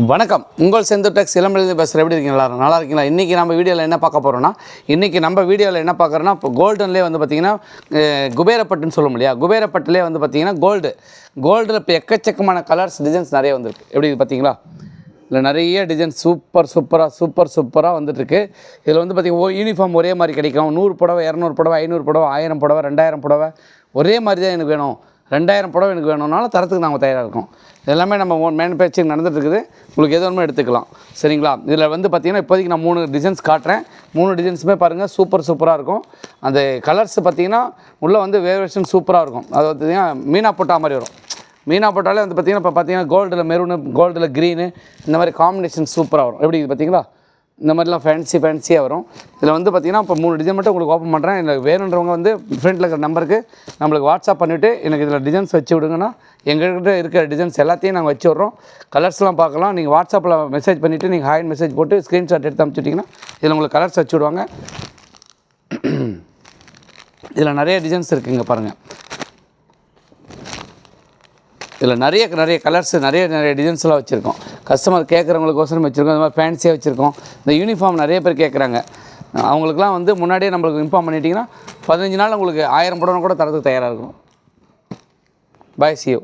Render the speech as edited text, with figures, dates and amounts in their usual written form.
வணக்கம், உங்கள் செந்தூர் டெக்ஸ் இளம்பெழுதி பேசுகிற. எப்படி இருக்கீங்களா? நல்லா இருக்கீங்களா? இன்றைக்கி நம்ம வீடியோவில் என்ன பார்க்க போகிறோன்னா, என்ன பார்க்குறோன்னா, இப்போ கோல்டன்லேயே வந்து பார்த்திங்கன்னா குபேரப்பட்டுன்னு சொல்ல முடியா, குபேரப்பட்டுலேயே வந்து பார்த்திங்கன்னா கோல்டில் இப்போ எக்கச்சக்கமான கலர்ஸ் டிசைன்ஸ் நிறைய வந்துருக்கு. எப்படி பார்த்தீங்களா? இதில் நிறைய டிசைன் சூப்பராக வந்துட்டுருக்கு. இதில் வந்து பார்த்திங்கன்னா யூனிஃபார்ம் ஒரே மாதிரி கிடைக்கும். 100 புடவை, 200 புடவை, 500 புடவை, 1000 புடவை, 2000 புடவை ஒரே மாதிரி தான் எனக்கு வேணும். 2000 புடவை எனக்கு வேணும்னாலும் தரத்துக்கு நாங்கள் தயாராக இருக்கோம். எல்லாமே நம்ம மேனுஃபேக்சரிங் நடந்துகிட்ருக்குது. உங்களுக்கு எது வேணுமோ எடுத்துக்கலாம். சரிங்களா? இதில் வந்து பார்த்திங்கன்னா இப்போதைக்கு நான் 3 டிசைன்ஸ் காட்டுறேன். 3 டிசைன்ஸுமே பாருங்கள் சூப்பராக இருக்கும். அந்த கலர்ஸ் பார்த்திங்கன்னா உள்ளே வந்து வேரியேஷன் சூப்பராக இருக்கும். அது பார்த்திங்கன்னா மீனா போட்டா மாதிரி வரும். மீனா போட்டாலே வந்து பார்த்திங்கன்னா இப்போ பார்த்திங்கன்னா கோல்டில் மெரூனு, கோல்டில் க்ரீனு, இந்த மாதிரி காம்பினேஷன் சூப்பராக வரும். எப்படி இது பார்த்திங்களா? இந்த மாதிரிலாம் ஃபேன்சியாக வரும். இதில் வந்து பார்த்திங்கன்னா இப்போ 3 டிசைன் மட்டும் உங்களுக்கு ஓப்பன் பண்ணுறேன். எனக்கு வேணுன்றவங்க வந்து ஃப்ரெண்டில் இருக்கிற நம்பருக்கு நம்மளுக்கு வாட்ஸ்அப் பண்ணிவிட்டு எனக்கு இதில் டிசைன்ஸ் வச்சு விடுங்கன்னா எங்கள்கிட்ட இருக்கிற டிசைன்ஸ் எல்லாத்தையும் நாங்கள் வச்சு விட்றோம். கலர்ஸ்லாம் பார்க்கலாம். நீங்கள் வாட்ஸ்அப்பில் மெசேஜ் பண்ணிவிட்டு நீங்கள் ஹாய்னு மெசேஜ் போட்டு ஸ்க்ரீன்ஷாட் எடுத்து அனுப்பிச்சிட்டிங்கன்னா இதில் உங்களுக்கு கலர்ஸ் வச்சு விடுவாங்க. இதில் நிறைய டிசைன்ஸ் இருக்குங்க பாருங்கள். இதில் நிறைய கலர்ஸ், நிறைய டிசைன்ஸ்லாம் வச்சுருக்கோம். கஸ்டமர் கேட்குறவங்களுக்கோசரம் வச்சுருக்கோம். இந்த மாதிரி ஃபேன்சியாக வச்சுருக்கோம். இந்த யூனிஃபார்ம் நிறைய பேர் கேட்குறாங்க. அவங்களுக்குலாம் வந்து முன்னாடியே நம்மளுக்கு இன்ஃபார்ம் பண்ணிட்டீங்கன்னா 15 நாள் உங்களுக்கு 1000 புடவை கூட தரத்துக்கு தயாராக இருக்கும். பாய், see you.